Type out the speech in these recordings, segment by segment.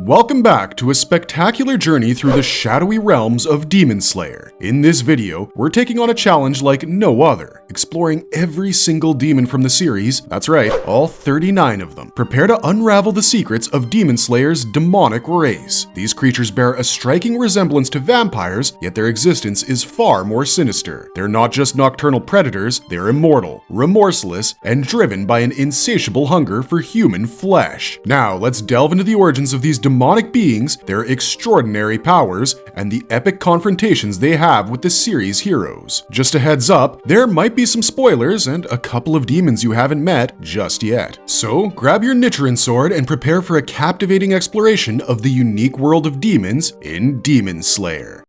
Welcome back to a spectacular journey through the shadowy realms of Demon Slayer. In this video, we're taking on a challenge like no other, exploring every single demon from the series, that's right, all 39 of them. Prepare to unravel the secrets of Demon Slayer's demonic race. These creatures bear a striking resemblance to vampires, yet their existence is far more sinister. They're not just nocturnal predators, they're immortal, remorseless, and driven by an insatiable hunger for human flesh. Now, let's delve into the origins of these demonic beings, their extraordinary powers, and the epic confrontations they have with the series' heroes. Just a heads up, there might be some spoilers and a couple of demons you haven't met just yet. So grab your Nichiren sword and prepare for a captivating exploration of the unique world of demons in Demon Slayer.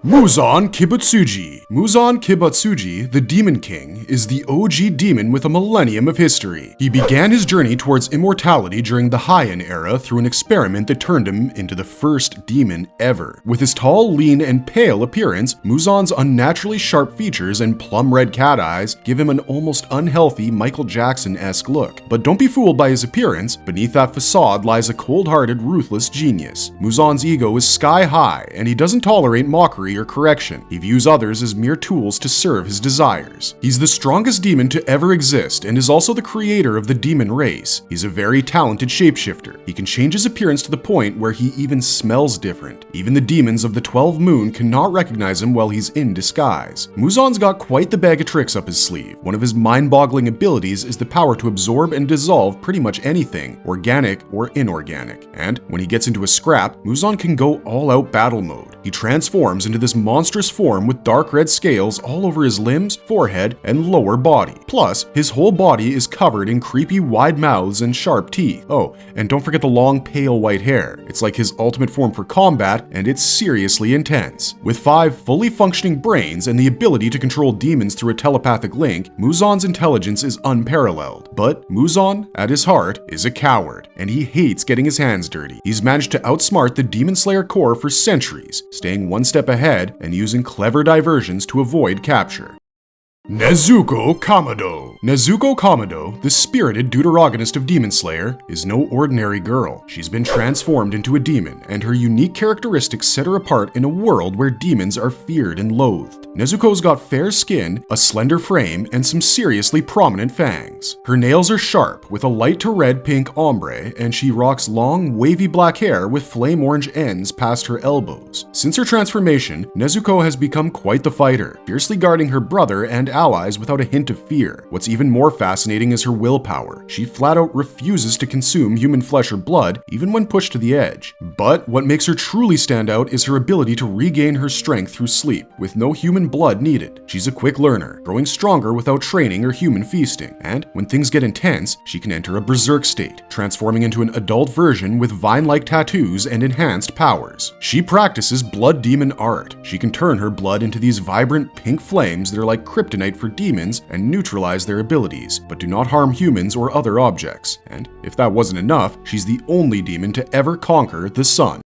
Muzan Kibutsuji. Muzan Kibutsuji, the Demon King, is the OG demon with a millennium of history. He began his journey towards immortality during the Heian era through an experiment that turned him into the first demon ever. With his tall, lean, and pale appearance, Muzan's unnaturally sharp features and plum-red cat eyes give him an almost unhealthy Michael Jackson-esque look. But don't be fooled by his appearance. Beneath that facade lies a cold-hearted, ruthless genius. Muzan's ego is sky-high, and he doesn't tolerate mockery or correction. He views others as mere tools to serve his desires. He's the strongest demon to ever exist and is also the creator of the demon race. He's a very talented shapeshifter. He can change his appearance to the point where he even smells different. Even the demons of the 12 Moon cannot recognize him while he's in disguise. Muzan's got quite the bag of tricks up his sleeve. One of his mind-boggling abilities is the power to absorb and dissolve pretty much anything, organic or inorganic. And when he gets into a scrap, Muzan can go all-out battle mode. He transforms into this monstrous form with dark red scales all over his limbs, forehead, and lower body. Plus, his whole body is covered in creepy wide mouths and sharp teeth. Oh, and don't forget the long pale white hair. It's like his ultimate form for combat, and it's seriously intense. With 5 fully functioning brains and the ability to control demons through a telepathic link, Muzan's intelligence is unparalleled. But Muzan, at his heart, is a coward, and he hates getting his hands dirty. He's managed to outsmart the Demon Slayer Corps for centuries, staying one step ahead and using clever diversions to avoid capture. Nezuko Kamado. Nezuko Kamado, the spirited deuteragonist of Demon Slayer, is no ordinary girl. She's been transformed into a demon, and her unique characteristics set her apart in a world where demons are feared and loathed. Nezuko's got fair skin, a slender frame, and some seriously prominent fangs. Her nails are sharp, with a light to red-pink ombre, and she rocks long, wavy black hair with flame orange ends past her elbows. Since her transformation, Nezuko has become quite the fighter, fiercely guarding her brother and allies without a hint of fear. What's even more fascinating is her willpower. She flat out refuses to consume human flesh or blood, even when pushed to the edge. But what makes her truly stand out is her ability to regain her strength through sleep, with no human blood needed. She's a quick learner, growing stronger without training or human feasting. And when things get intense, she can enter a berserk state, transforming into an adult version with vine-like tattoos and enhanced powers. She practices blood demon art. She can turn her blood into these vibrant pink flames that are like kryptonite for demons and neutralize their abilities, but do not harm humans or other objects. And if that wasn't enough, she's the only demon to ever conquer the sun.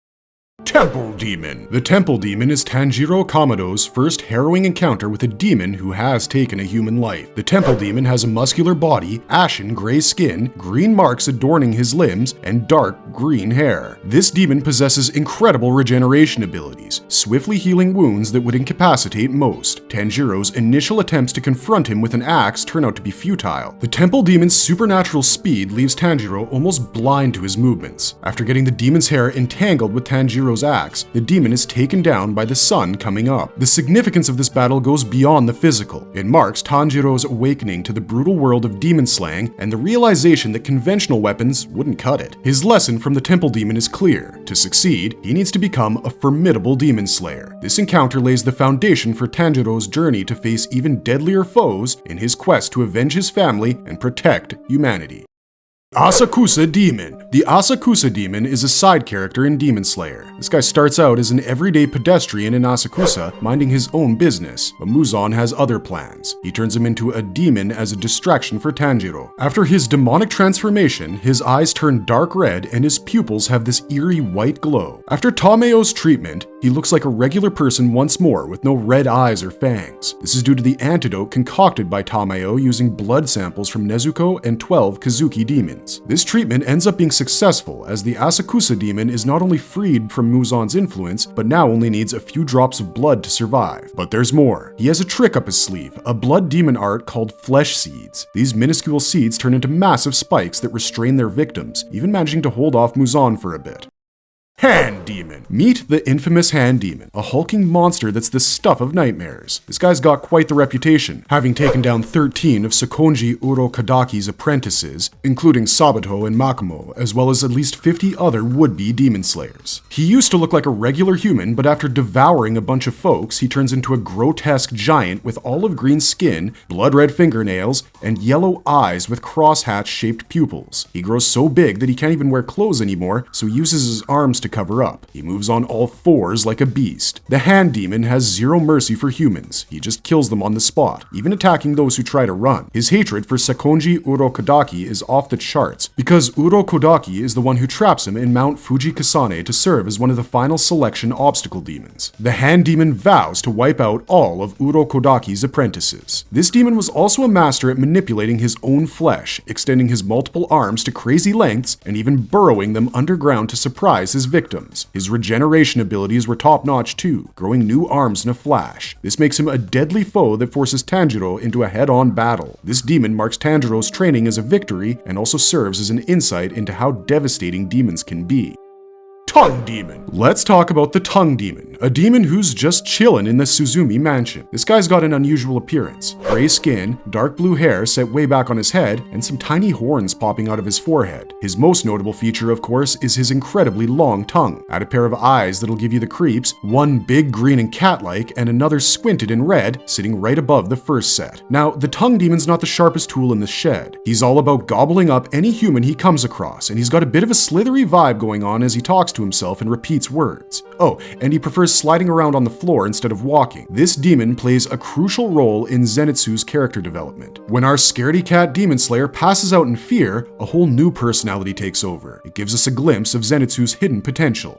Temple Demon. The Temple Demon is Tanjiro Kamado's first harrowing encounter with a demon who has taken a human life. The Temple Demon has a muscular body, ashen gray skin, green marks adorning his limbs, and dark green hair. This demon possesses incredible regeneration abilities, swiftly healing wounds that would incapacitate most. Tanjiro's initial attempts to confront him with an axe turn out to be futile. The Temple Demon's supernatural speed leaves Tanjiro almost blind to his movements. After getting the demon's hair entangled with Tanjiro's axe, the demon is taken down by the sun coming up. The significance of this battle goes beyond the physical. It marks Tanjiro's awakening to the brutal world of demon slaying and the realization that conventional weapons wouldn't cut it. His lesson from the Temple Demon is clear. To succeed, he needs to become a formidable demon slayer. This encounter lays the foundation for Tanjiro's journey to face even deadlier foes in his quest to avenge his family and protect humanity. Asakusa Demon. The Asakusa Demon is a side character in Demon Slayer. This guy starts out as an everyday pedestrian in Asakusa, minding his own business, but Muzan has other plans. He turns him into a demon as a distraction for Tanjiro. After his demonic transformation, his eyes turn dark red and his pupils have this eerie white glow. After Tameo's treatment, he looks like a regular person once more with no red eyes or fangs. This is due to the antidote concocted by Tameo using blood samples from Nezuko and 12 Kizuki demons. demons. This treatment ends up being successful, as the Asakusa demon is not only freed from Muzan's influence, but now only needs a few drops of blood to survive. But there's more. He has a trick up his sleeve, a blood demon art called flesh seeds. These minuscule seeds turn into massive spikes that restrain their victims, even managing to hold off Muzan for a bit. Hand Demon. Meet the infamous Hand Demon, a hulking monster that's the stuff of nightmares. This guy's got quite the reputation, having taken down 13 of Sakonji Urokadaki's apprentices, including Sabato and Makamo, as well as at least 50 other would-be demon slayers. He used to look like a regular human, but after devouring a bunch of folks, he turns into a grotesque giant with olive green skin, blood-red fingernails, and yellow eyes with crosshatch-shaped pupils. He grows so big that he can't even wear clothes anymore, so he uses his arms to cover up. He moves on all fours like a beast. The Hand Demon has zero mercy for humans. He just kills them on the spot, even attacking those who try to run. His hatred for Sakonji Urokadaki is off the charts, because Urokodaki is the one who traps him in Mount Fujikasane to serve as one of the final selection obstacle demons. The Hand Demon vows to wipe out all of Urokodaki's apprentices. This demon was also a master at manipulating his own flesh, extending his multiple arms to crazy lengths, and even burrowing them underground to surprise his victims. His regeneration abilities were top-notch too, growing new arms in a flash. This makes him a deadly foe that forces Tanjiro into a head-on battle. This demon marks Tanjiro's training as a victory and also serves as an insight into how devastating demons can be. Tongue Demon. Let's talk about the Tongue Demon, a demon who's just chillin' in the Suzumi mansion. This guy's got an unusual appearance. Gray skin, dark blue hair set way back on his head, and some tiny horns popping out of his forehead. His most notable feature, of course, is his incredibly long tongue. Add a pair of eyes that'll give you the creeps, one big green and cat-like, and another squinted in red, sitting right above the first set. Now, the Tongue Demon's not the sharpest tool in the shed. He's all about gobbling up any human he comes across, and he's got a bit of a slithery vibe going on as he talks to himself and repeats words. Oh, and he prefers sliding around on the floor instead of walking. This demon plays a crucial role in Zenitsu's character development. When our scaredy cat demon slayer passes out in fear, a whole new personality takes over. It gives us a glimpse of Zenitsu's hidden potential.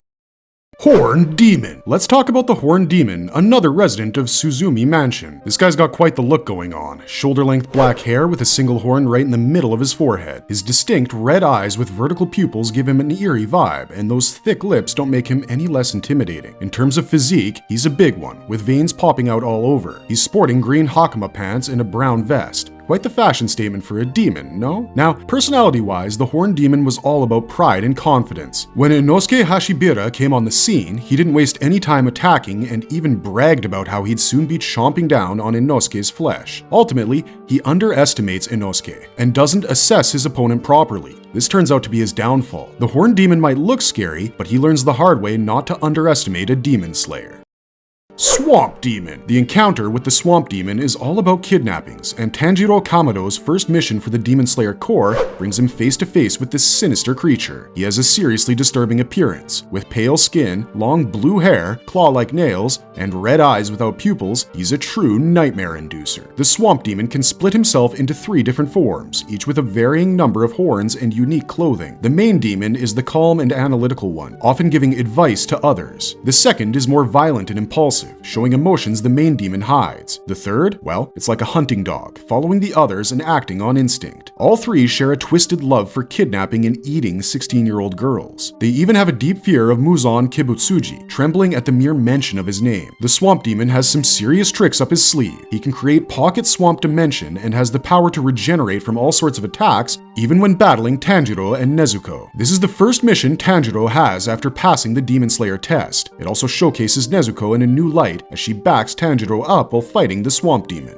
Horn Demon. Let's talk about the Horn Demon, another resident of Suzumi Mansion. This guy's got quite the look going on. Shoulder-length black hair with a single horn right in the middle of his forehead. His distinct red eyes with vertical pupils give him an eerie vibe, and those thick lips don't make him any less intimidating. In terms of physique, he's a big one, with veins popping out all over. He's sporting green hakama pants and a brown vest. Quite the fashion statement for a demon, no? Now, personality-wise, the Horn Demon was all about pride and confidence. When Inosuke Hashibira came on the scene, he didn't waste any time attacking and even bragged about how he'd soon be chomping down on Inosuke's flesh. Ultimately, he underestimates Inosuke and doesn't assess his opponent properly. This turns out to be his downfall. The Horn Demon might look scary, but he learns the hard way not to underestimate a demon slayer. Swamp Demon. The encounter with the Swamp Demon is all about kidnappings, and Tanjiro Kamado's first mission for the Demon Slayer Corps brings him face to face with this sinister creature. He has a seriously disturbing appearance. With pale skin, long blue hair, claw-like nails, and red eyes without pupils, he's a true nightmare inducer. The Swamp Demon can split himself into 3 different forms, each with a varying number of horns and unique clothing. The main demon is the calm and analytical one, often giving advice to others. The second is more violent and impulsive, showing emotions the main demon hides. The third, well, it's like a hunting dog, following the others and acting on instinct. All 3 share a twisted love for kidnapping and eating 16-year-old girls. They even have a deep fear of Muzan kibutsuji, trembling at the mere mention of his name. The Swamp Demon has some serious tricks up his sleeve. He can create pocket swamp dimension and has the power to regenerate from all sorts of attacks, even when battling Tanjiro and Nezuko. This is the first mission Tanjiro has after passing the Demon Slayer test. It also showcases Nezuko in a new light as she backs Tanjiro up while fighting the Swamp Demon.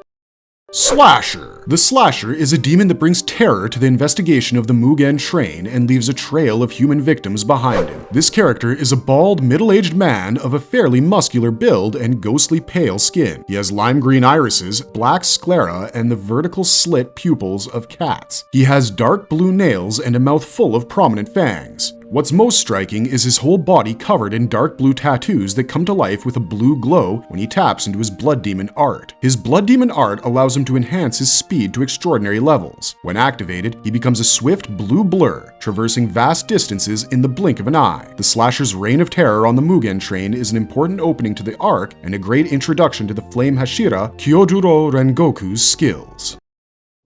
Slasher. The Slasher is a demon that brings terror to the investigation of the Mugen train and leaves a trail of human victims behind him. This character is a bald, middle-aged man of a fairly muscular build and ghostly pale skin. He has lime green irises, black sclera, and the vertical slit pupils of cats. He has dark blue nails and a mouth full of prominent fangs. What's most striking is his whole body covered in dark blue tattoos that come to life with a blue glow when he taps into his Blood Demon art. His Blood Demon art allows him to enhance his speed to extraordinary levels. When activated, he becomes a swift blue blur, traversing vast distances in the blink of an eye. The Slasher's reign of terror on the Mugen train is an important opening to the arc and a great introduction to the Flame Hashira Kyojuro Rengoku's skills.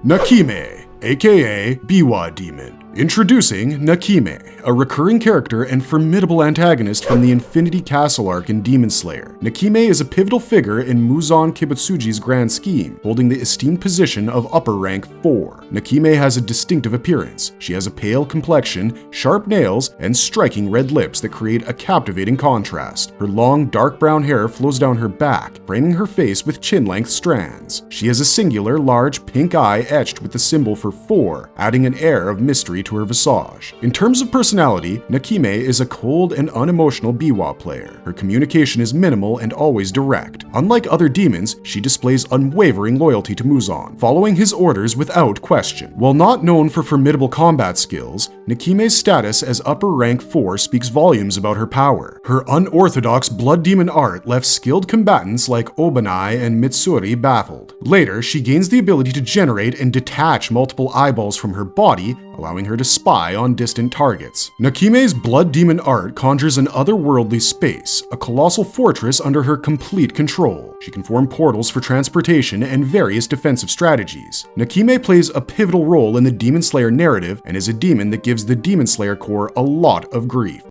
Nikime, aka Biwa Demon. Introducing Nikime, a recurring character and formidable antagonist from the Infinity Castle arc in Demon Slayer. Nikime is a pivotal figure in Muzan Kibutsuji's grand scheme, holding the esteemed position of upper rank 4. Nikime has a distinctive appearance. She has a pale complexion, sharp nails, and striking red lips that create a captivating contrast. Her long, dark brown hair flows down her back, framing her face with chin-length strands. She has a singular, large pink eye etched with the symbol for 4, adding an air of mystery to her visage. In terms of personality, Nikime is a cold and unemotional biwa player. Her communication is minimal and always direct. Unlike other demons, she displays unwavering loyalty to Muzan, following his orders without question. While not known for formidable combat skills, Nikime's status as upper rank 4 speaks volumes about her power. Her unorthodox blood demon art left skilled combatants like Obanai and Mitsuri baffled. Later, she gains the ability to generate and detach multiple eyeballs from her body, allowing her to spy on distant targets. Nikime's blood demon art conjures an otherworldly space, a colossal fortress under her complete control. She can form portals for transportation and various defensive strategies. Nikime plays a pivotal role in the Demon Slayer narrative and is a demon that gives the Demon Slayer Corps a lot of grief.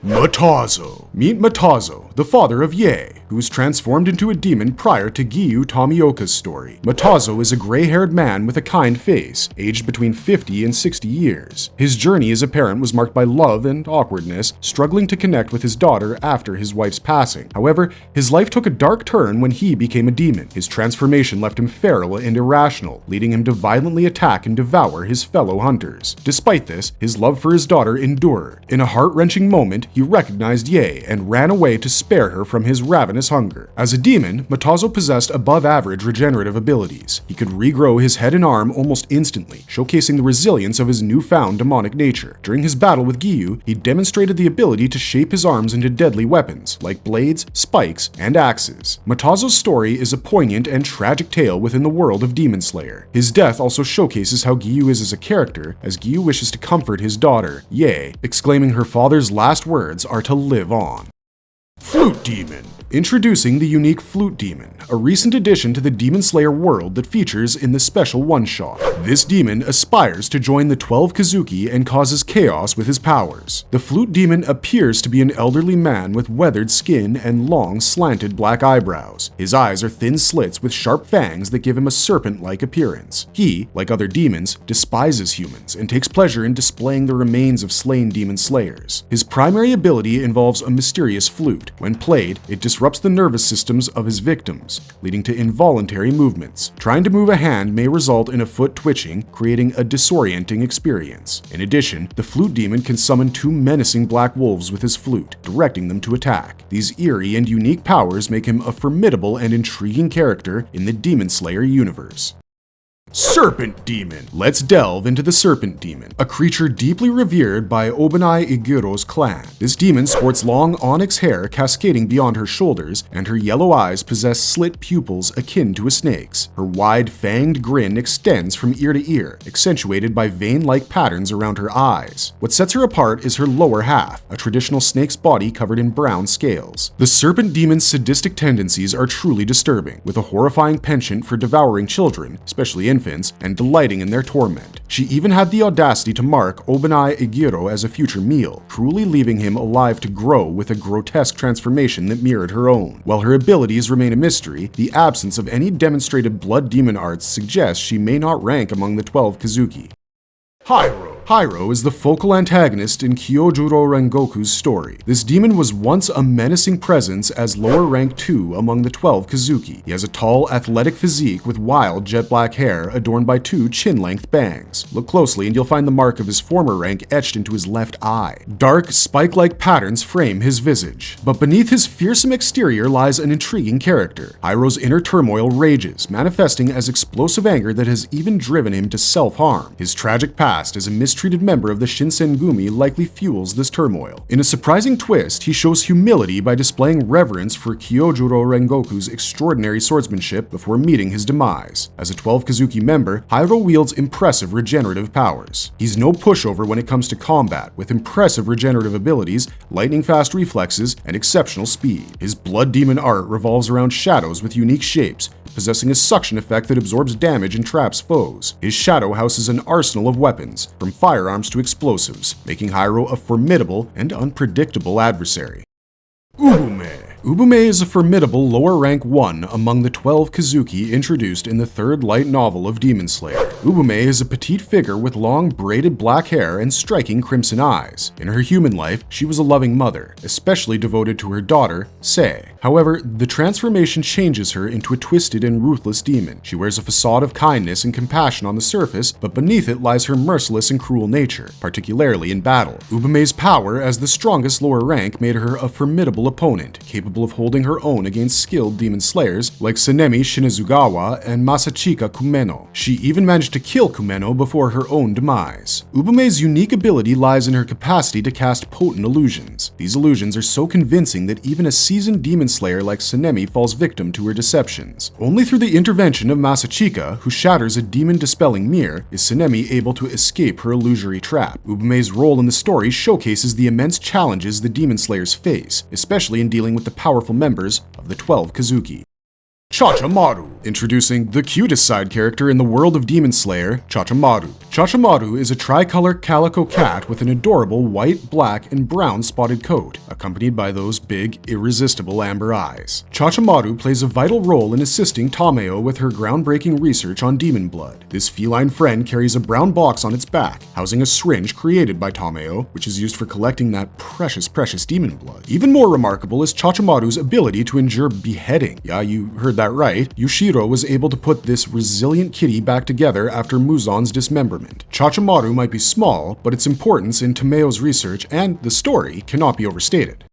Matazo. Meet Matazo, the father of Yae, who was transformed into a demon prior to Giyu Tomioka's story. Matazo is a gray-haired man with a kind face, aged between 50 and 60 years. His journey as a parent was marked by love and awkwardness, struggling to connect with his daughter after his wife's passing. However, his life took a dark turn when he became a demon. His transformation left him feral and irrational, leading him to violently attack and devour his fellow hunters. Despite this, his love for his daughter endured. In a heart-wrenching moment, he recognized Yae and ran away to spare her from his ravenous hunger. As a demon, Matazo possessed above-average regenerative abilities. He could regrow his head and arm almost instantly, showcasing the resilience of his newfound demonic nature. During his battle with Giyu, he demonstrated the ability to shape his arms into deadly weapons, like blades, spikes, and axes. Matazo's story is a poignant and tragic tale within the world of Demon Slayer. His death also showcases how Giyu is as a character, as Giyu wishes to comfort his daughter, Yae, exclaiming her father's last words are to live on. Flute Demon. Introducing the unique Flute Demon, a recent addition to the Demon Slayer world that features in the special one-shot. This demon aspires to join the 12 Kizuki and causes chaos with his powers. The Flute Demon appears to be an elderly man with weathered skin and long, slanted black eyebrows. His eyes are thin slits with sharp fangs that give him a serpent-like appearance. He, like other demons, despises humans and takes pleasure in displaying the remains of slain demon slayers. His primary ability involves a mysterious flute. When played, it disrupts the nervous systems of his victims, leading to involuntary movements. Trying to move a hand may result in a foot twitching, creating a disorienting experience. In addition, the Flute Demon can summon 2 menacing black wolves with his flute, directing them to attack. These eerie and unique powers make him a formidable and intriguing character in the Demon Slayer universe. Serpent Demon. Let's delve into the Serpent Demon, a creature deeply revered by Obanai Igiro's clan. This demon sports long onyx hair cascading beyond her shoulders, and her yellow eyes possess slit pupils akin to a snake's. Her wide, fanged grin extends from ear to ear, accentuated by vein-like patterns around her eyes. What sets her apart is her lower half, a traditional snake's body covered in brown scales. The Serpent Demon's sadistic tendencies are truly disturbing, with a horrifying penchant for devouring children, especially infants, and delighting in their torment. She even had the audacity to mark Obanai Igiro as a future meal, cruelly leaving him alive to grow with a grotesque transformation that mirrored her own. While her abilities remain a mystery, the absence of any demonstrated blood demon arts suggests she may not rank among the 12 Kizuki. Hyro. Hyro is the focal antagonist in Kyojuro Rengoku's story. This demon was once a menacing presence as lower rank 2 among the 12 Kizuki. He has a tall, athletic physique with wild jet black hair adorned by 2 chin-length bangs. Look closely and you'll find the mark of his former rank etched into his left eye. Dark, spike-like patterns frame his visage. But beneath his fearsome exterior lies an intriguing character. Hyro's inner turmoil rages, manifesting as explosive anger that has even driven him to self-harm. His tragic past as a mistreated member of the Shinsengumi likely fuels this turmoil. In a surprising twist, he shows humility by displaying reverence for Kyojuro Rengoku's extraordinary swordsmanship before meeting his demise. As a 12 Kizuki member, Hyro wields impressive regenerative powers. He's no pushover when it comes to combat, with impressive regenerative abilities, lightning-fast reflexes, and exceptional speed. His blood demon art revolves around shadows with unique shapes, possessing a suction effect that absorbs damage and traps foes. His shadow houses an arsenal of weapons, from firearms to explosives, making Hyro a formidable and unpredictable adversary. Ubume. Ubume is a formidable lower rank 1 among the 12 Kizuki introduced in the third light novel of Demon Slayer. Ubume is a petite figure with long braided black hair and striking crimson eyes. In her human life, she was a loving mother, especially devoted to her daughter, Sei. However, the transformation changes her into a twisted and ruthless demon. She wears a facade of kindness and compassion on the surface, but beneath it lies her merciless and cruel nature, particularly in battle. Ubume's power as the strongest lower rank made her a formidable opponent, capable of holding her own against skilled demon slayers like Sanemi Shinizugawa and Masachika Kumeno. She even managed to kill Kumeno before her own demise. Ubume's unique ability lies in her capacity to cast potent illusions. These illusions are so convincing that even a seasoned demon slayer like Sanemi falls victim to her deceptions. Only through the intervention of Masachika, who shatters a demon-dispelling mirror, is Sanemi able to escape her illusory trap. Ubume's role in the story showcases the immense challenges the demon slayers face, especially in dealing with the powerful members of the 12 Kizuki. Chachamaru. Introducing the cutest side character in the world of Demon Slayer, Chachamaru. Chachamaru is a tricolor calico cat with an adorable white, black, and brown spotted coat, accompanied by those big, irresistible amber eyes. Chachamaru plays a vital role in assisting Tameo with her groundbreaking research on demon blood. This feline friend carries a brown box on its back, housing a syringe created by Tameo, which is used for collecting that precious demon blood. Even more remarkable is Chachamaru's ability to endure beheading. Yeah, you heard that right. Yushiro was able to put this resilient kitty back together after Muzan's dismemberment. Chachamaru might be small, but its importance in Tameo's research and the story cannot be overstated.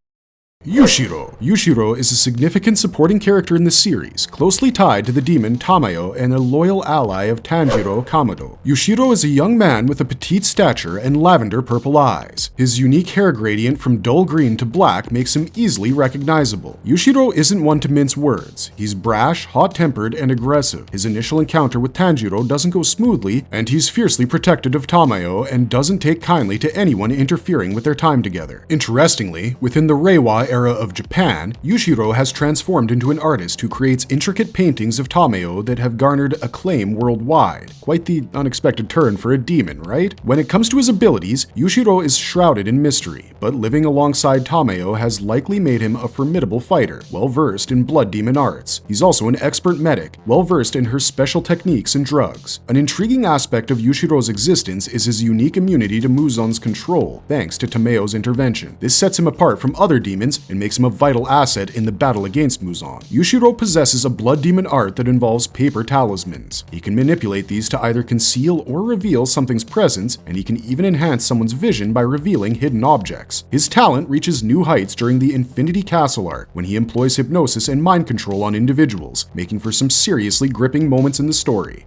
Yushiro. Yushiro is a significant supporting character in the series, closely tied to the demon Tameo and a loyal ally of Tanjiro Kamado. Yushiro is a young man with a petite stature and lavender purple eyes. His unique hair gradient from dull green to black makes him easily recognizable. Yushiro isn't one to mince words. He's brash, hot-tempered, and aggressive. His initial encounter with Tanjiro doesn't go smoothly, and he's fiercely protective of Tameo and doesn't take kindly to anyone interfering with their time together. Interestingly, within the Reiwa era of Japan, Yushiro has transformed into an artist who creates intricate paintings of Tameo that have garnered acclaim worldwide. Quite the unexpected turn for a demon, right? When it comes to his abilities, Yushiro is shrouded in mystery, but living alongside Tameo has likely made him a formidable fighter, well-versed in blood demon arts. He's also an expert medic, well-versed in her special techniques and drugs. An intriguing aspect of Yushiro's existence is his unique immunity to Muzan's control, thanks to Tameo's intervention. This sets him apart from other demons and makes him a vital asset in the battle against Muzan. Yushiro possesses a blood demon art that involves paper talismans. He can manipulate these to either conceal or reveal something's presence, and he can even enhance someone's vision by revealing hidden objects. His talent reaches new heights during the Infinity Castle arc, when he employs hypnosis and mind control on individuals, making for some seriously gripping moments in the story.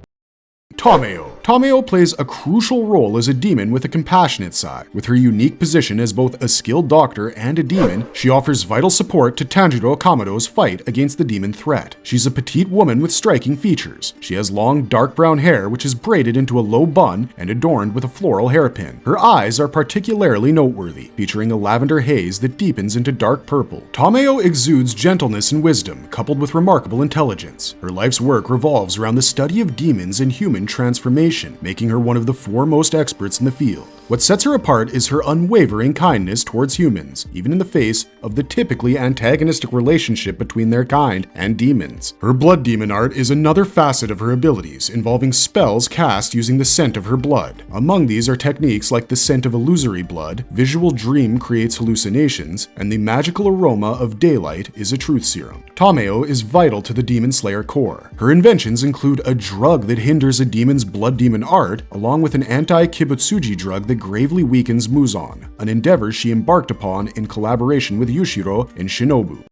Tameo. Tameo plays a crucial role as a demon with a compassionate side. With her unique position as both a skilled doctor and a demon, she offers vital support to Tanjiro Kamado's fight against the demon threat. She's a petite woman with striking features. She has long, dark brown hair which is braided into a low bun and adorned with a floral hairpin. Her eyes are particularly noteworthy, featuring a lavender haze that deepens into dark purple. Tameo exudes gentleness and wisdom, coupled with remarkable intelligence. Her life's work revolves around the study of demons and human transformation, making her one of the foremost experts in the field. What sets her apart is her unwavering kindness towards humans, even in the face of the typically antagonistic relationship between their kind and demons. Her blood demon art is another facet of her abilities, involving spells cast using the scent of her blood. Among these are techniques like the scent of illusory blood, visual dream creates hallucinations, and the magical aroma of daylight is a truth serum. Tameo is vital to the Demon Slayer core. Her inventions include a drug that hinders a demon's blood demon art, along with an anti-kibutsuji drug that gravely weakens Muzan, an endeavor she embarked upon in collaboration with Yushiro and Shinobu.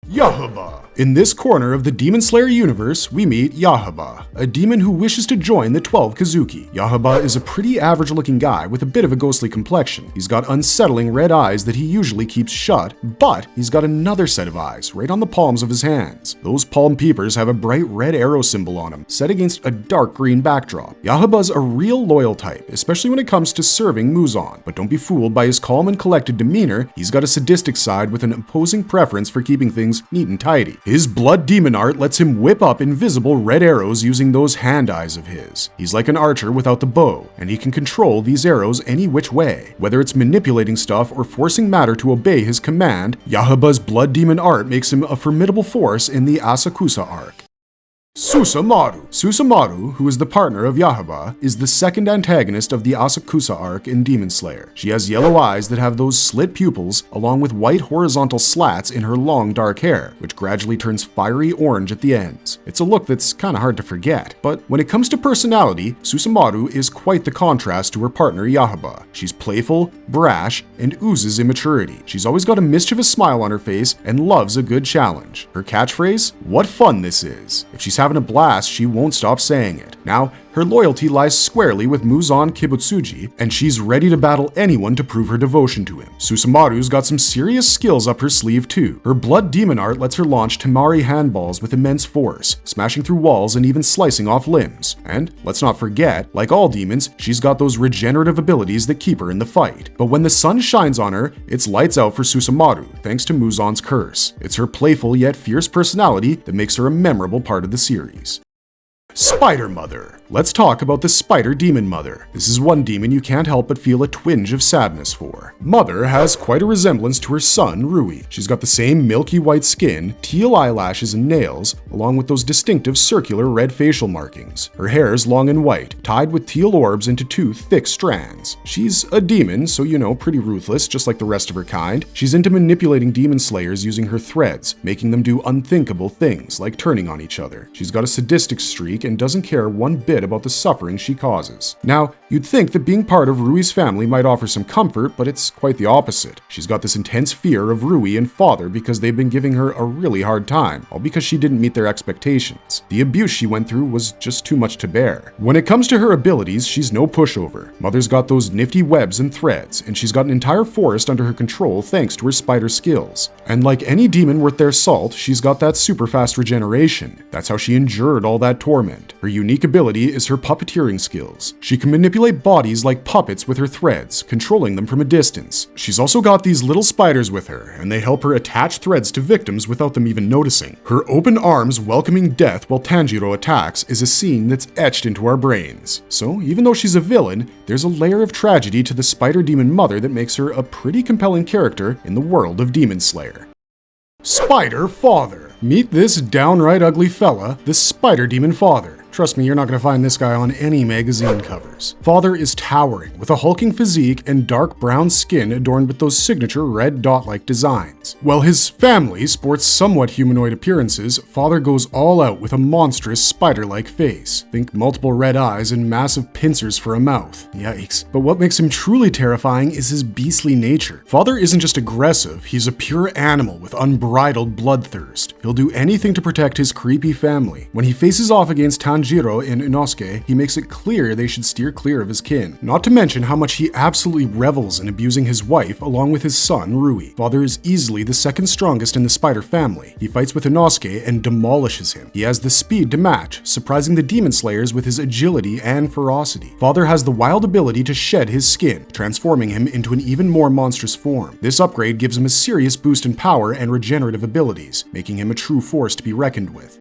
Yahaba. In this corner of the Demon Slayer universe, we meet Yahaba, a demon who wishes to join the 12 Kizuki. Yahaba is a pretty average-looking guy with a bit of a ghostly complexion. He's got unsettling red eyes that he usually keeps shut, but he's got another set of eyes right on the palms of his hands. Those palm peepers have a bright red arrow symbol on them, set against a dark green backdrop. Yahaba's a real loyal type, especially when it comes to serving Muzan, but don't be fooled by his calm and collected demeanor. He's got a sadistic side with an opposing preference for keeping things neat and tidy. His blood demon art lets him whip up invisible red arrows using those hand eyes of his. He's like an archer without the bow, and he can control these arrows any which way. Whether it's manipulating stuff or forcing matter to obey his command, Yahaba's blood demon art makes him a formidable force in the Asakusa arc. Susamaru. Susamaru, who is the partner of Yahaba, is the second antagonist of the Asakusa arc in Demon Slayer. She has yellow eyes that have those slit pupils, along with white horizontal slats in her long dark hair, which gradually turns fiery orange at the ends. It's a look that's kinda hard to forget, but when it comes to personality, Susamaru is quite the contrast to her partner Yahaba. She's playful, brash, and oozes immaturity. She's always got a mischievous smile on her face and loves a good challenge. Her catchphrase? What fun this is. If she's having a blast, she won't stop saying it. Now, her loyalty lies squarely with Muzan kibutsuji, and she's ready to battle anyone to prove her devotion to him. Susamaru's got some serious skills up her sleeve too. Her blood demon art lets her launch temari handballs with immense force, smashing through walls and even slicing off limbs. And let's not forget, like all demons, she's got those regenerative abilities that keep her in the fight. But when the sun shines on her, it's lights out for Susamaru, thanks to Muzan's curse. It's her playful yet fierce personality that makes her a memorable part of the series. Spider Mother. Let's talk about the Spider Demon Mother. This is one demon you can't help but feel a twinge of sadness for. Mother has quite a resemblance to her son, Rui. She's got the same milky white skin, teal eyelashes and nails, along with those distinctive circular red facial markings. Her hair is long and white, tied with teal orbs into two thick strands. She's a demon, so you know, pretty ruthless, just like the rest of her kind. She's into manipulating demon slayers using her threads, making them do unthinkable things, like turning on each other. She's got a sadistic streak and doesn't care one bit about the suffering she causes. Now, you'd think that being part of Rui's family might offer some comfort, but it's quite the opposite. She's got this intense fear of Rui and father because they've been giving her a really hard time, all because she didn't meet their expectations. The abuse she went through was just too much to bear. When it comes to her abilities, she's no pushover. Mother's got those nifty webs and threads, and she's got an entire forest under her control thanks to her spider skills. And like any demon worth their salt, she's got that super fast regeneration. That's how she endured all that torment. Her unique ability is her puppeteering skills. She can manipulate bodies like puppets with her threads, controlling them from a distance. She's also got these little spiders with her, and they help her attach threads to victims without them even noticing. Her open arms welcoming death while Tanjiro attacks is a scene that's etched into our brains. So even though she's a villain, there's a layer of tragedy to the Spider Demon Mother that makes her a pretty compelling character in the world of Demon Slayer. Spider Father. Meet this downright ugly fella, the Spider Demon Father. Trust me, you're not going to find this guy on any magazine covers. Father is towering, with a hulking physique and dark brown skin adorned with those signature red dot-like designs. While his family sports somewhat humanoid appearances, Father goes all out with a monstrous spider-like face. Think multiple red eyes and massive pincers for a mouth. Yikes. But what makes him truly terrifying is his beastly nature. Father isn't just aggressive, he's a pure animal with unbridled bloodthirst. He'll do anything to protect his creepy family. When he faces off against Tanjiro and Inosuke, he makes it clear they should steer clear of his kin. Not to mention how much he absolutely revels in abusing his wife along with his son, Rui. Father is easily the second strongest in the spider family. He fights with Inosuke and demolishes him. He has the speed to match, surprising the demon slayers with his agility and ferocity. Father has the wild ability to shed his skin, transforming him into an even more monstrous form. This upgrade gives him a serious boost in power and regenerative abilities, making him a true force to be reckoned with.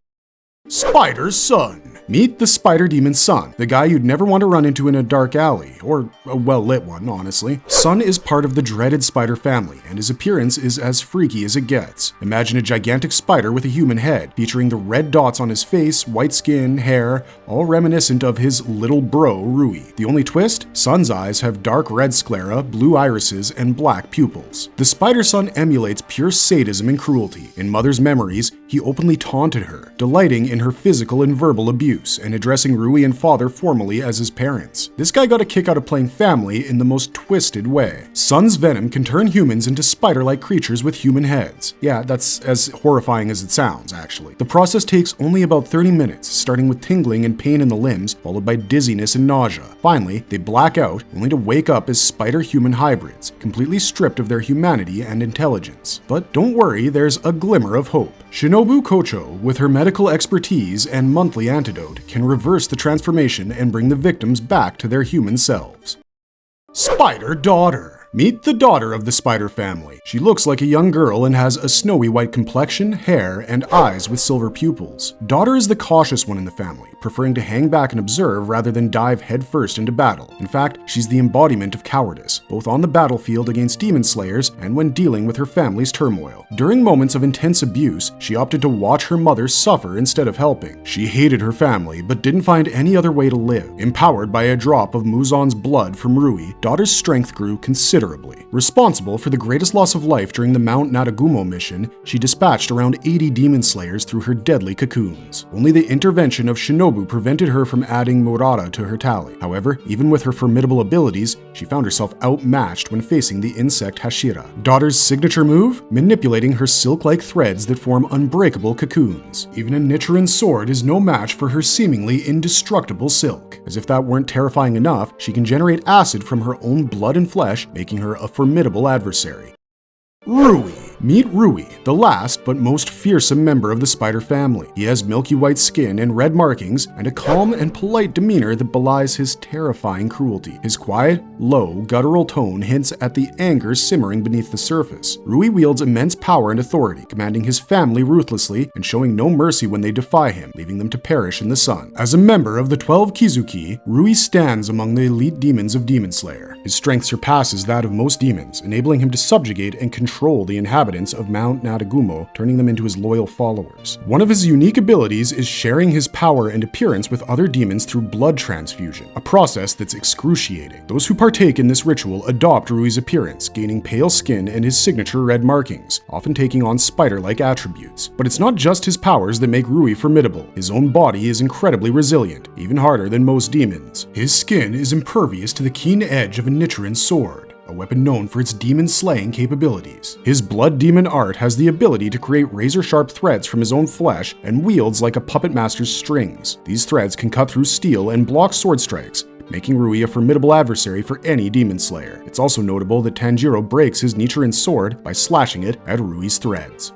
Spider's Son. Meet the Spider Demon's son, the guy you'd never want to run into in a dark alley, or a well-lit one, honestly. Son is part of the dreaded spider family, and his appearance is as freaky as it gets. Imagine a gigantic spider with a human head, featuring the red dots on his face, white skin, hair, all reminiscent of his little bro, Rui. The only twist? Son's eyes have dark red sclera, blue irises, and black pupils. The Spider Son emulates pure sadism and cruelty. In Mother's memories, he openly taunted her, delighting in her physical and verbal abuse, and addressing Rui and Father formally as his parents. This guy got a kick out of playing family in the most twisted way. Son's venom can turn humans into spider-like creatures with human heads. Yeah, that's as horrifying as it sounds, actually. The process takes only about 30 minutes, starting with tingling and pain in the limbs, followed by dizziness and nausea. Finally, they black out, only to wake up as spider-human hybrids, completely stripped of their humanity and intelligence. But don't worry, there's a glimmer of hope. Shinobu Kocho, with her medical expertise and monthly antidote, can reverse the transformation and bring the victims back to their human selves. Spider Daughter. Meet the daughter of the spider family. She looks like a young girl and has a snowy white complexion, hair, and eyes with silver pupils. Daughter is the cautious one in the family, preferring to hang back and observe rather than dive headfirst into battle. In fact, she's the embodiment of cowardice, both on the battlefield against demon slayers and when dealing with her family's turmoil. During moments of intense abuse, she opted to watch her mother suffer instead of helping. She hated her family, but didn't find any other way to live. Empowered by a drop of Muzan's blood from Rui, Daughter's strength grew considerably. Responsible for the greatest loss of life during the Mount Nadagumo mission, she dispatched around 80 demon slayers through her deadly cocoons. Only the intervention of Shinobu prevented her from adding Murata to her tally. However, even with her formidable abilities, she found herself outmatched when facing the insect Hashira. Daughter's signature move? Manipulating her silk-like threads that form unbreakable cocoons. Even a Nichiren sword is no match for her seemingly indestructible silk. As if that weren't terrifying enough, she can generate acid from her own blood and flesh, making her a formidable adversary. Rui. Meet Rui, the last but most fearsome member of the spider family. He has milky white skin and red markings, and a calm and polite demeanor that belies his terrifying cruelty. His quiet, low, guttural tone hints at the anger simmering beneath the surface. Rui wields immense power and authority, commanding his family ruthlessly and showing no mercy when they defy him, leaving them to perish in the sun. As a member of the 12 Kizuki, Rui stands among the elite demons of Demon Slayer. His strength surpasses that of most demons, enabling him to subjugate and control the inhabitants of Mount Nadagumo, turning them into his loyal followers. One of his unique abilities is sharing his power and appearance with other demons through blood transfusion, a process that's excruciating. Those who partake in this ritual adopt Rui's appearance, gaining pale skin and his signature red markings, often taking on spider-like attributes. But it's not just his powers that make Rui formidable. His own body is incredibly resilient, even harder than most demons. His skin is impervious to the keen edge of a Nichiren sword, a weapon known for its demon-slaying capabilities. His blood demon art has the ability to create razor-sharp threads from his own flesh and wields like a puppet master's strings. These threads can cut through steel and block sword strikes, making Rui a formidable adversary for any demon slayer. It's also notable that Tanjiro breaks his Nichiren sword by slashing it at Rui's threads.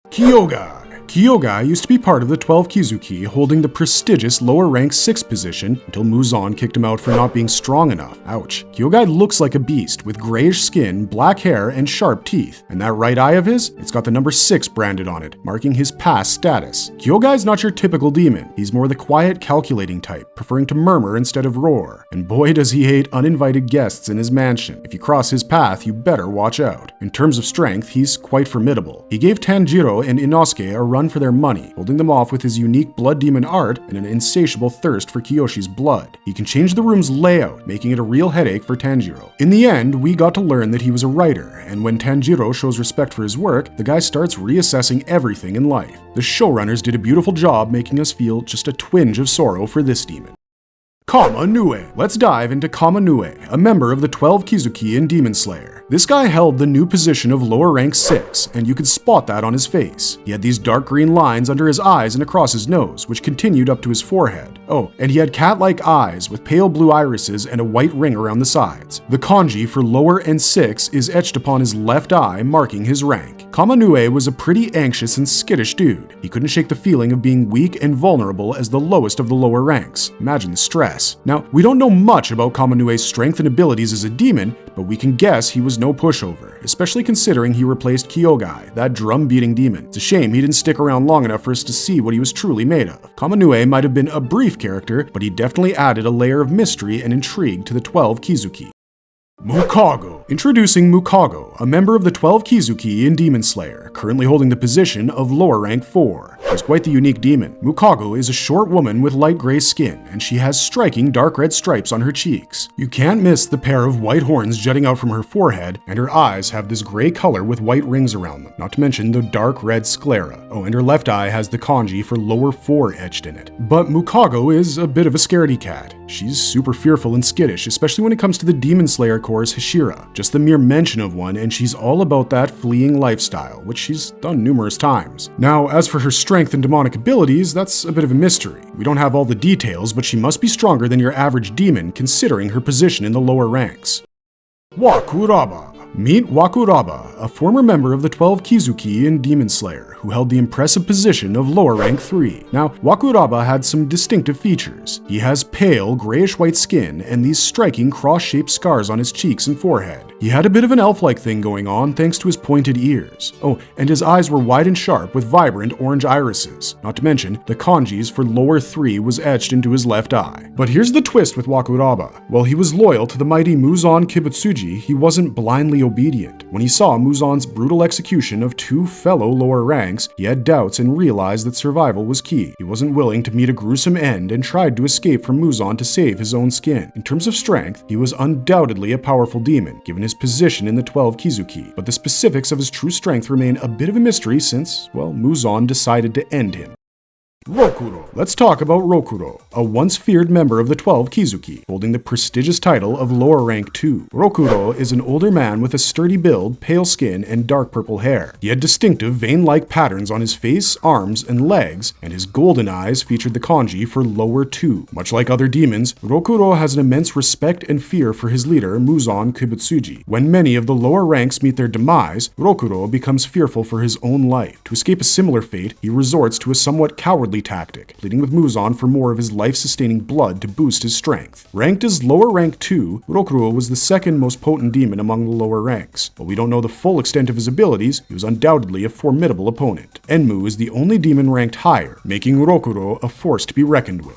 Kiyoga. Kiyoga used to be part of the 12 Kizuki, holding the prestigious lower rank 6th position until Muzan kicked him out for not being strong enough. Ouch. Kiyoga looks like a beast with grayish skin, black hair, and sharp teeth. And that right eye of his? It's got the number 6 branded on it, marking his past status. Kiyoga is not your typical demon. He's more the quiet, calculating type, preferring to murmur instead of roar. And boy does he hate uninvited guests in his mansion. If you cross his path, you better watch out. In terms of strength, he's quite formidable. He gave Tanjiro and Inosuke a run for their money, holding them off with his unique blood demon art and an insatiable thirst for Kiyoshi's blood. He can change the room's layout, making it a real headache for Tanjiro. In the end, we got to learn that he was a writer, and when Tanjiro shows respect for his work, the guy starts reassessing everything in life. The showrunners did a beautiful job making us feel just a twinge of sorrow for this demon. Kamanue. Let's dive into Kamanue, a member of the 12 Kizuki in Demon Slayer. This guy held the new position of lower rank 6, and you could spot that on his face. He had these dark green lines under his eyes and across his nose, which continued up to his forehead. Oh, and he had cat-like eyes with pale blue irises and a white ring around the sides. The kanji for lower and 6 is etched upon his left eye, marking his rank. Kamanue was a pretty anxious and skittish dude. He couldn't shake the feeling of being weak and vulnerable as the lowest of the lower ranks. Imagine the stress. Now, we don't know much about Kamanue's strength and abilities as a demon, but we can guess he was no pushover, especially considering he replaced Kyogai, that drum-beating demon. It's a shame he didn't stick around long enough for us to see what he was truly made of. Kamanue might have been a brief character, but he definitely added a layer of mystery and intrigue to the 12 Kizuki. Mukago. Introducing Mukago, a member of the 12 Kizuki in Demon Slayer, currently holding the position of lower rank 4. She's quite the unique demon. Mukago is a short woman with light gray skin, and she has striking dark red stripes on her cheeks. You can't miss the pair of white horns jutting out from her forehead, and her eyes have this gray color with white rings around them, not to mention the dark red sclera. Oh, and her left eye has the kanji for lower 4 etched in it. But Mukago is a bit of a scaredy cat. She's super fearful and skittish, especially when it comes to the Demon Slayer Corps' Hashira. Just the mere mention of one, and she's all about that fleeing lifestyle, which she's done numerous times. Now, as for her strength and demonic abilities, that's a bit of a mystery. We don't have all the details, but she must be stronger than your average demon, considering her position in the lower ranks. Wakuraba. Meet Wakuraba, a former member of the 12 Kizuki in Demon Slayer, who held the impressive position of lower rank 3. Now, Wakuraba had some distinctive features. He has pale, grayish-white skin and these striking cross-shaped scars on his cheeks and forehead. He had a bit of an elf-like thing going on thanks to his pointed ears. Oh, and his eyes were wide and sharp with vibrant orange irises. Not to mention, the kanjis for lower 3 was etched into his left eye. But here's the twist with Wakura. While he was loyal to the mighty Muzan kibutsuji, he wasn't blindly obedient. When he saw Muzan's brutal execution of 2 fellow lower ranks, he had doubts and realized that survival was key. He wasn't willing to meet a gruesome end and tried to escape from Muzan to save his own skin. In terms of strength, he was undoubtedly a powerful demon, given his position in the 12 Kizuki, but the specifics of his true strength remain a bit of a mystery since, well, Muzan decided to end him. Rokuro. Let's talk about Rokuro, a once feared member of the 12 Kizuki, holding the prestigious title of lower rank 2. Rokuro is an older man with a sturdy build, pale skin, and dark purple hair. He had distinctive vein-like patterns on his face, arms, and legs, and his golden eyes featured the kanji for lower 2. Much like other demons, Rokuro has an immense respect and fear for his leader, Muzan Kibutsuji. When many of the lower ranks meet their demise, Rokuro becomes fearful for his own life. To escape a similar fate, he resorts to a somewhat cowardly tactic, pleading with Muzan for more of his life-sustaining blood to boost his strength. Ranked as lower rank 2, Rokuro was the second most potent demon among the lower ranks. While we don't know the full extent of his abilities, he was undoubtedly a formidable opponent. Enmu is the only demon ranked higher, making Rokuro a force to be reckoned with.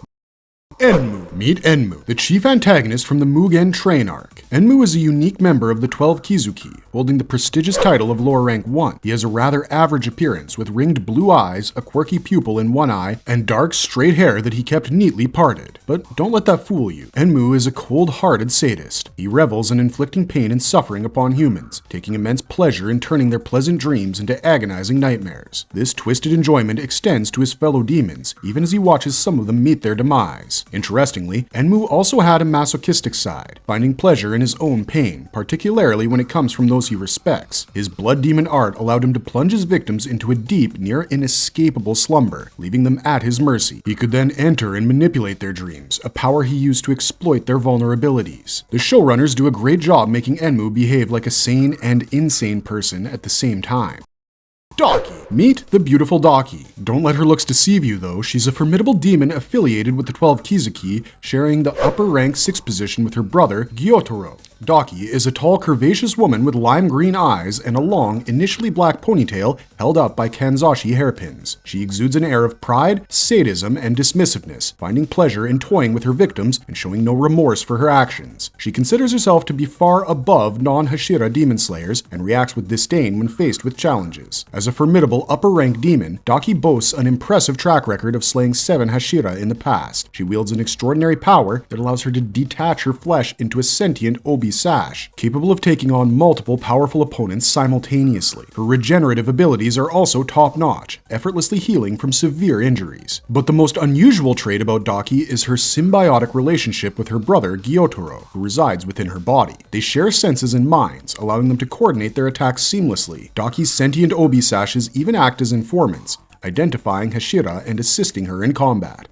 Enmu. Meet Enmu, the chief antagonist from the Mugen train arc. Enmu is a unique member of the 12 Kizuki, holding the prestigious title of lower rank 1. He has a rather average appearance with ringed blue eyes, a quirky pupil in one eye, and dark straight hair that he kept neatly parted. But don't let that fool you. Enmu is a cold-hearted sadist. He revels in inflicting pain and suffering upon humans, taking immense pleasure in turning their pleasant dreams into agonizing nightmares. This twisted enjoyment extends to his fellow demons, even as he watches some of them meet their demise. Interestingly, Enmu also had a masochistic side, finding pleasure in his own pain, particularly when it comes from those he respects. His blood demon art allowed him to plunge his victims into a deep, near inescapable slumber, leaving them at his mercy. He could then enter and manipulate their dreams, a power he used to exploit their vulnerabilities. The showrunners do a great job making Enmu behave like a sane and insane person at the same time. Daki. Meet the beautiful Daki. Don't let her looks deceive you though, she's a formidable demon affiliated with the 12 Kizuki, sharing the upper rank 6th position with her brother, Gyotaro. Daki is a tall, curvaceous woman with lime green eyes and a long, initially black ponytail held up by kanzashi hairpins. She exudes an air of pride, sadism, and dismissiveness, finding pleasure in toying with her victims and showing no remorse for her actions. She considers herself to be far above non-Hashira demon slayers and reacts with disdain when faced with challenges. As a formidable upper-rank demon, Daki boasts an impressive track record of slaying 7 Hashira in the past. She wields an extraordinary power that allows her to detach her flesh into a sentient obi sash, capable of taking on multiple powerful opponents simultaneously. Her regenerative abilities are also top-notch, effortlessly healing from severe injuries. But the most unusual trait about Daki is her symbiotic relationship with her brother Gyotaro, who resides within her body. They share senses and minds, allowing them to coordinate their attacks seamlessly. Daki's sentient obi sashes even act as informants, identifying Hashira and assisting her in combat.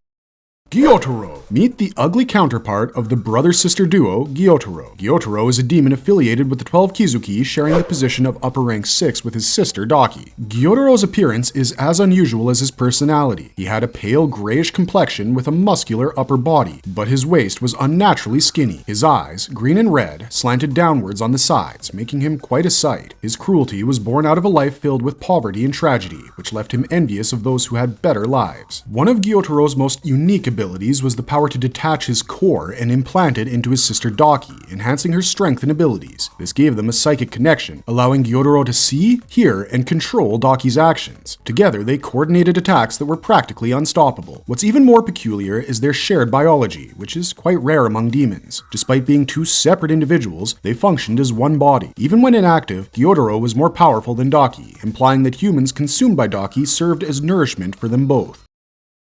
Gyotaro. Meet the ugly counterpart of the brother-sister duo, Gyotaro. Gyotaro is a demon affiliated with the 12 Kizuki, sharing the position of upper rank 6 with his sister Daki. Gyotaro's appearance is as unusual as his personality. He had a pale grayish complexion with a muscular upper body, but his waist was unnaturally skinny. His eyes, green and red, slanted downwards on the sides, making him quite a sight. His cruelty was born out of a life filled with poverty and tragedy, which left him envious of those who had better lives. One of Gyotaro's most unique abilities was the power to detach his core and implant it into his sister Daki, enhancing her strength and abilities. This gave them a psychic connection, allowing Gyotaro to see, hear, and control Daki's actions. Together, they coordinated attacks that were practically unstoppable. What's even more peculiar is their shared biology, which is quite rare among demons. Despite being two separate individuals, they functioned as one body. Even when inactive, Gyotaro was more powerful than Daki, implying that humans consumed by Daki served as nourishment for them both.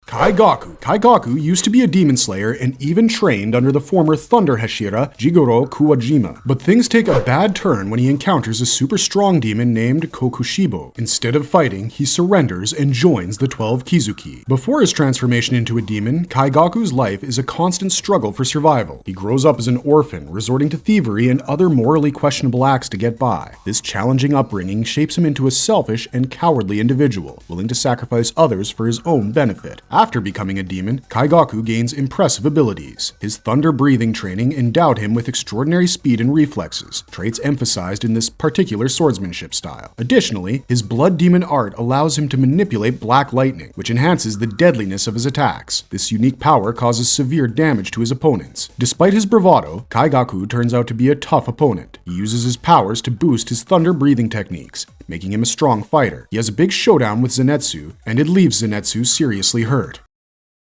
Kaigaku. Kaigaku used to be a demon slayer and even trained under the former Thunder Hashira, Jigoro Kuwajima. But things take a bad turn when he encounters a super strong demon named Kokushibo. Instead of fighting, he surrenders and joins the 12 Kizuki. Before his transformation into a demon, Kaigaku's life is a constant struggle for survival. He grows up as an orphan, resorting to thievery and other morally questionable acts to get by. This challenging upbringing shapes him into a selfish and cowardly individual, willing to sacrifice others for his own benefit. After becoming a demon, Kaigaku gains impressive abilities. His thunder-breathing training endowed him with extraordinary speed and reflexes, traits emphasized in this particular swordsmanship style. Additionally, his blood demon art allows him to manipulate black lightning, which enhances the deadliness of his attacks. This unique power causes severe damage to his opponents. Despite his bravado, Kaigaku turns out to be a tough opponent. He uses his powers to boost his thunder-breathing techniques, making him a strong fighter. He has a big showdown with Zenitsu, and it leaves Zenitsu seriously hurt.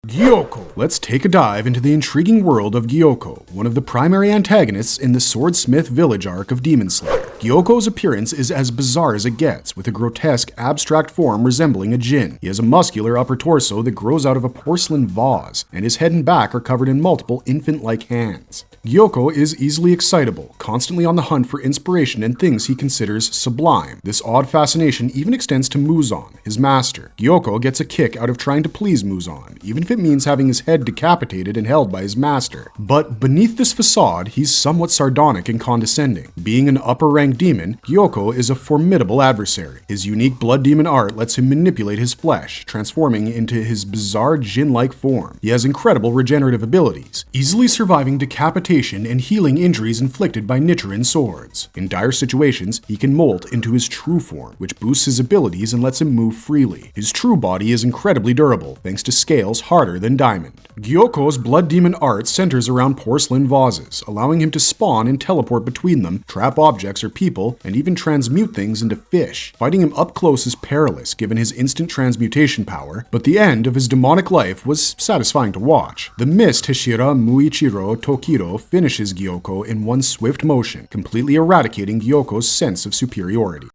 Gyoko. Let's take a dive into the intriguing world of Gyoko, one of the primary antagonists in the Swordsmith Village arc of Demon Slayer. Gyoko's appearance is as bizarre as it gets, with a grotesque, abstract form resembling a djinn. He has a muscular upper torso that grows out of a porcelain vase, and his head and back are covered in multiple infant-like hands. Gyoko is easily excitable, constantly on the hunt for inspiration and things he considers sublime. This odd fascination even extends to Muzan, his master. Gyoko gets a kick out of trying to please Muzan, even if it means having his head decapitated and held by his master. But beneath this facade, he's somewhat sardonic and condescending. Being an upper-ranked demon, Gyoko is a formidable adversary. His unique blood demon art lets him manipulate his flesh, transforming into his bizarre djinn-like form. He has incredible regenerative abilities, easily surviving decapitation and healing injuries inflicted by Nichiren swords. In dire situations, he can molt into his true form, which boosts his abilities and lets him move freely. His true body is incredibly durable, thanks to scales harder than diamond. Gyoko's blood demon art centers around porcelain vases, allowing him to spawn and teleport between them, trap objects or people, and even transmute things into fish. Fighting him up close is perilous given his instant transmutation power, but the end of his demonic life was satisfying to watch. The mist Hashira Muichiro Tokiro finishes Gyoko in one swift motion, completely eradicating Gyoko's sense of superiority.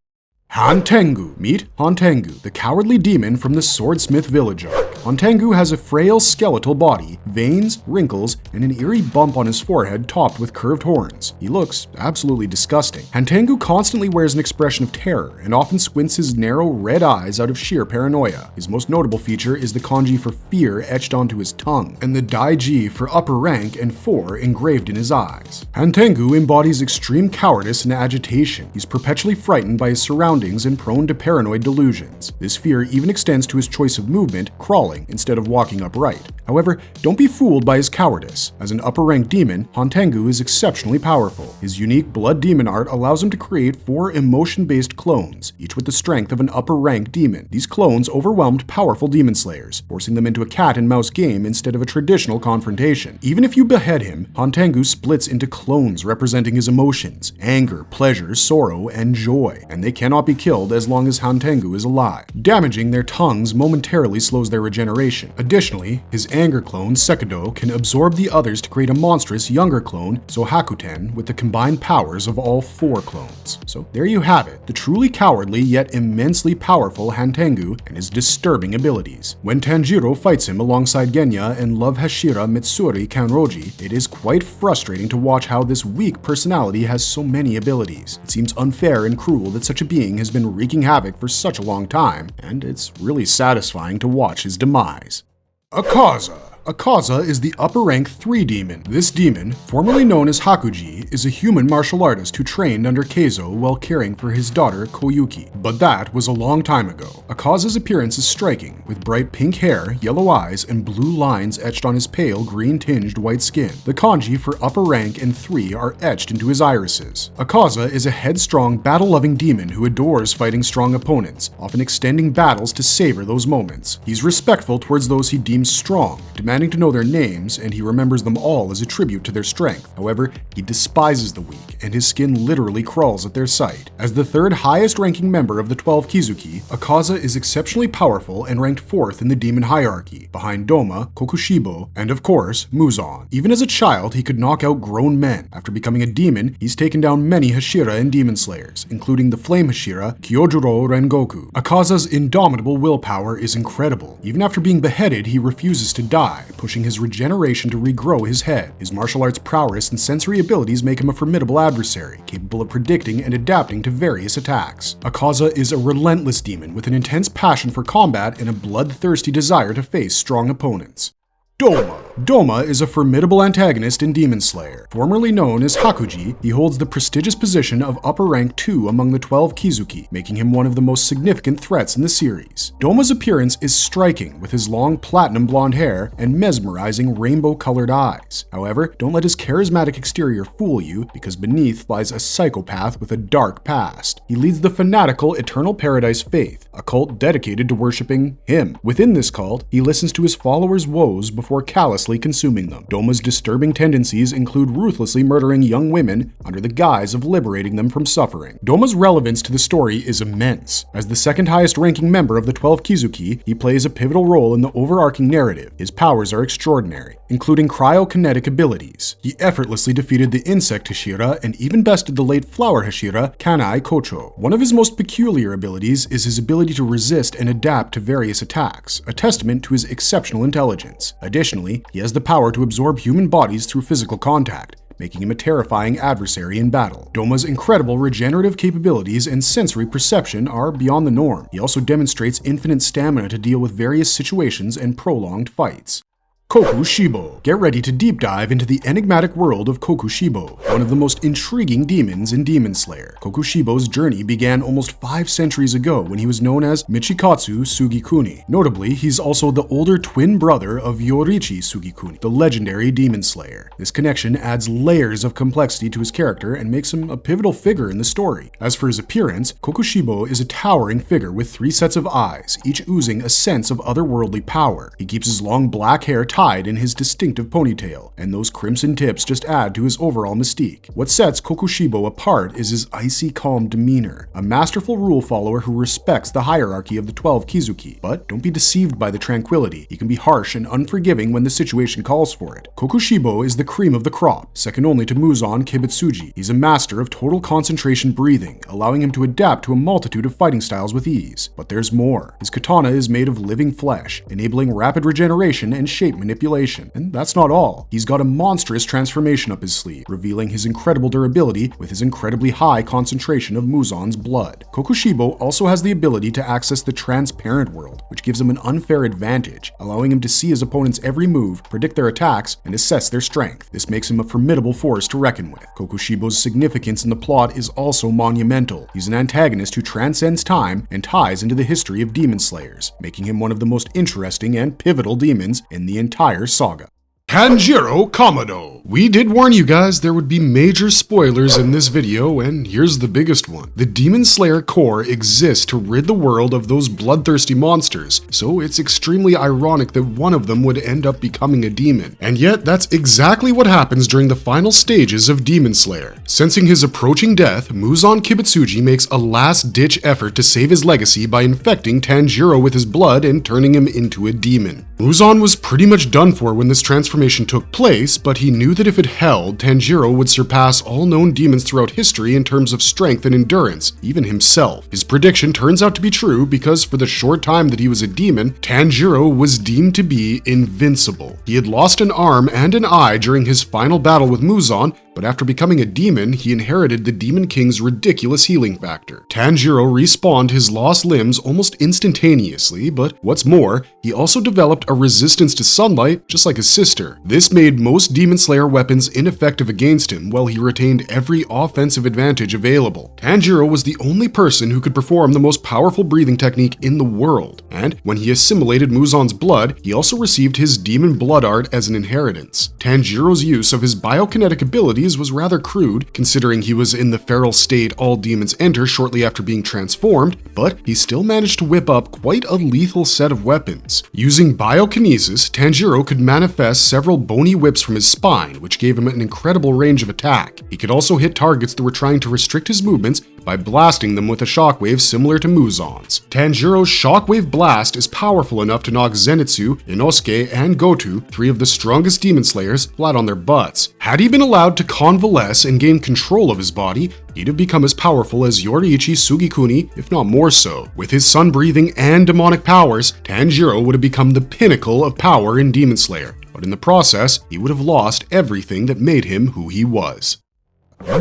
Hantengu. Meet Hantengu, the cowardly demon from the Swordsmith Village arc. Hantengu has a frail skeletal body, veins, wrinkles, and an eerie bump on his forehead topped with curved horns. He looks absolutely disgusting. Hantengu constantly wears an expression of terror and often squints his narrow red eyes out of sheer paranoia. His most notable feature is the kanji for fear etched onto his tongue, and the daiji for upper rank and 4 engraved in his eyes. Hantengu embodies extreme cowardice and agitation. He's perpetually frightened by his surroundings and prone to paranoid delusions. This fear even extends to his choice of movement, crawling instead of walking upright. However, don't be fooled by his cowardice. As an upper-ranked demon, Hantengu is exceptionally powerful. His unique blood demon art allows him to create 4 emotion-based clones, each with the strength of an upper-ranked demon. These clones overwhelmed powerful demon slayers, forcing them into a cat-and-mouse game instead of a traditional confrontation. Even if you behead him, Hantengu splits into clones representing his emotions, anger, pleasure, sorrow, and joy, and they cannot be killed as long as Hantengu is alive. Damaging their tongues momentarily slows their regeneration. Additionally, his anger clone, Sekido, can absorb the others to create a monstrous younger clone, Zohakuten, with the combined powers of all 4 clones. So there you have it, the truly cowardly yet immensely powerful Hantengu and his disturbing abilities. When Tanjiro fights him alongside Genya and Love Hashira Mitsuri Kanroji, it is quite frustrating to watch how this weak personality has so many abilities. It seems unfair and cruel that such a being has been wreaking havoc for such a long time, and it's really satisfying to watch his demise. Akaza. Akaza is the upper rank 3 demon. This demon, formerly known as Hakuji, is a human martial artist who trained under Keizo while caring for his daughter Koyuki. But that was a long time ago. Akaza's appearance is striking, with bright pink hair, yellow eyes, and blue lines etched on his pale green-tinged white skin. The kanji for upper rank and 3 are etched into his irises. Akaza is a headstrong, battle-loving demon who adores fighting strong opponents, often extending battles to savor those moments. He's respectful towards those he deems strong, demanding to know their names, and he remembers them all as a tribute to their strength. However, he despises the weak, and his skin literally crawls at their sight. As the 3rd highest ranking member of the 12 Kizuki, Akaza is exceptionally powerful and ranked 4th in the demon hierarchy, behind Doma, Kokushibo, and of course, Muzan. Even as a child, he could knock out grown men. After becoming a demon, he's taken down many Hashira and demon slayers, including the Flame Hashira, Kyojuro Rengoku. Akaza's indomitable willpower is incredible. Even after being beheaded, he refuses to die, pushing his regeneration to regrow his head. His martial arts prowess and sensory abilities make him a formidable adversary, capable of predicting and adapting to various attacks. Akaza is a relentless demon with an intense passion for combat and a bloodthirsty desire to face strong opponents. Doma. Doma is a formidable antagonist in Demon Slayer. Formerly known as Hakuji, he holds the prestigious position of upper rank 2 among the 12 Kizuki, making him one of the most significant threats in the series. Doma's appearance is striking, with his long platinum blonde hair and mesmerizing rainbow-colored eyes. However, don't let his charismatic exterior fool you, because beneath lies a psychopath with a dark past. He leads the fanatical Eternal Paradise Faith, a cult dedicated to worshipping him. Within this cult, he listens to his followers' woes before callously consuming them. Doma's disturbing tendencies include ruthlessly murdering young women under the guise of liberating them from suffering. Doma's relevance to the story is immense. As the second highest ranking member of the 12 Kizuki, he plays a pivotal role in the overarching narrative. His powers are extraordinary, including cryokinetic abilities. He effortlessly defeated the insect Hashira and even bested the late flower Hashira, Kanai Kocho. One of his most peculiar abilities is his ability to resist and adapt to various attacks, a testament to his exceptional intelligence. Additionally, he has the power to absorb human bodies through physical contact, making him a terrifying adversary in battle. Doma's incredible regenerative capabilities and sensory perception are beyond the norm. He also demonstrates infinite stamina to deal with various situations and prolonged fights. Kokushibo. Get ready to deep dive into the enigmatic world of Kokushibo, one of the most intriguing demons in Demon Slayer. Kokushibo's journey began almost 5 centuries ago when he was known as Michikatsu Sugikuni. Notably, he's also the older twin brother of Yoriichi Sugikuni, the legendary Demon Slayer. This connection adds layers of complexity to his character and makes him a pivotal figure in the story. As for his appearance, Kokushibo is a towering figure with 3 sets of eyes, each oozing a sense of otherworldly power. He keeps his long black hair tied in his distinctive ponytail, and those crimson tips just add to his overall mystique. What sets Kokushibo apart is his icy calm demeanor, a masterful rule follower who respects the hierarchy of the 12 Kizuki. But don't be deceived by the tranquility. He can be harsh and unforgiving when the situation calls for it. Kokushibo is the cream of the crop, second only to Muzan kibutsuji. He's a master of total concentration breathing, allowing him to adapt to a multitude of fighting styles with ease. But there's more. His katana is made of living flesh, enabling rapid regeneration and shape manipulation. And that's not all. He's got a monstrous transformation up his sleeve, revealing his incredible durability with his incredibly high concentration of Muzan's blood. Kokushibo also has the ability to access the transparent world, which gives him an unfair advantage, allowing him to see his opponent's every move, predict their attacks, and assess their strength. This makes him a formidable force to reckon with. Kokushibo's significance in the plot is also monumental. He's an antagonist who transcends time and ties into the history of demon slayers, making him one of the most interesting and pivotal demons in the entire saga. Tanjiro Kamado. We did warn you guys there would be major spoilers in this video, and here's the biggest one. The Demon Slayer core exists to rid the world of those bloodthirsty monsters, so it's extremely ironic that one of them would end up becoming a demon. And yet, that's exactly what happens during the final stages of Demon Slayer. Sensing his approaching death, Muzan Kibutsuji makes a last-ditch effort to save his legacy by infecting Tanjiro with his blood and turning him into a demon. Muzan was pretty much done for when this transformation took place, but he knew that if it held, Tanjiro would surpass all known demons throughout history in terms of strength and endurance, even himself. His prediction turns out to be true because for the short time that he was a demon, Tanjiro was deemed to be invincible. He had lost an arm and an eye during his final battle with Muzan, but after becoming a demon, he inherited the Demon King's ridiculous healing factor. Tanjiro respawned his lost limbs almost instantaneously, but what's more, he also developed a resistance to sunlight, just like his sister. This made most Demon Slayer weapons ineffective against him, while he retained every offensive advantage available. Tanjiro was the only person who could perform the most powerful breathing technique in the world, and when he assimilated Muzan's blood, he also received his demon blood art as an inheritance. Tanjiro's use of his biokinetic abilities was rather crude, considering he was in the feral state all demons enter shortly after being transformed, but he still managed to whip up quite a lethal set of weapons. Using biokinesis, Tanjiro could manifest several bony whips from his spine, which gave him an incredible range of attack. He could also hit targets that were trying to restrict his movements by blasting them with a shockwave similar to Muzan's. Tanjiro's shockwave blast is powerful enough to knock Zenitsu, Inosuke, and Goto, 3 of the strongest demon slayers, flat on their butts. Had he been allowed to convalesce and gain control of his body, he'd have become as powerful as Yoriichi Sugikuni, if not more so. With his sun-breathing and demonic powers, Tanjiro would have become the pinnacle of power in Demon Slayer, but in the process, he would have lost everything that made him who he was.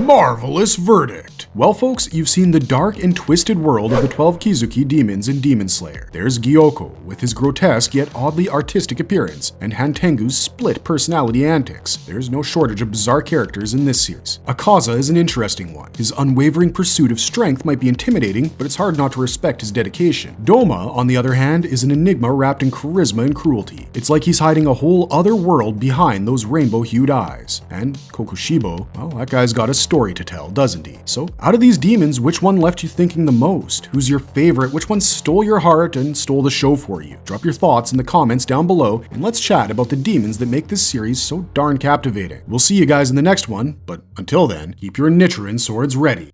Marvelous verdict. Well, folks, you've seen the dark and twisted world of the 12 Kizuki demons in Demon Slayer. There's Gyoko, with his grotesque yet oddly artistic appearance, and Hantengu's split personality antics. There's no shortage of bizarre characters in this series. Akaza is an interesting one. His unwavering pursuit of strength might be intimidating, but it's hard not to respect his dedication. Doma, on the other hand, is an enigma wrapped in charisma and cruelty. It's like he's hiding a whole other world behind those rainbow-hued eyes. And Kokushibo, well, that guy's got a story to tell, doesn't he? So, out of these demons, which one left you thinking the most? Who's your favorite? Which one stole your heart and stole the show for you? Drop your thoughts in the comments down below, and let's chat about the demons that make this series so darn captivating. We'll see you guys in the next one, but until then, keep your Nichiren swords ready.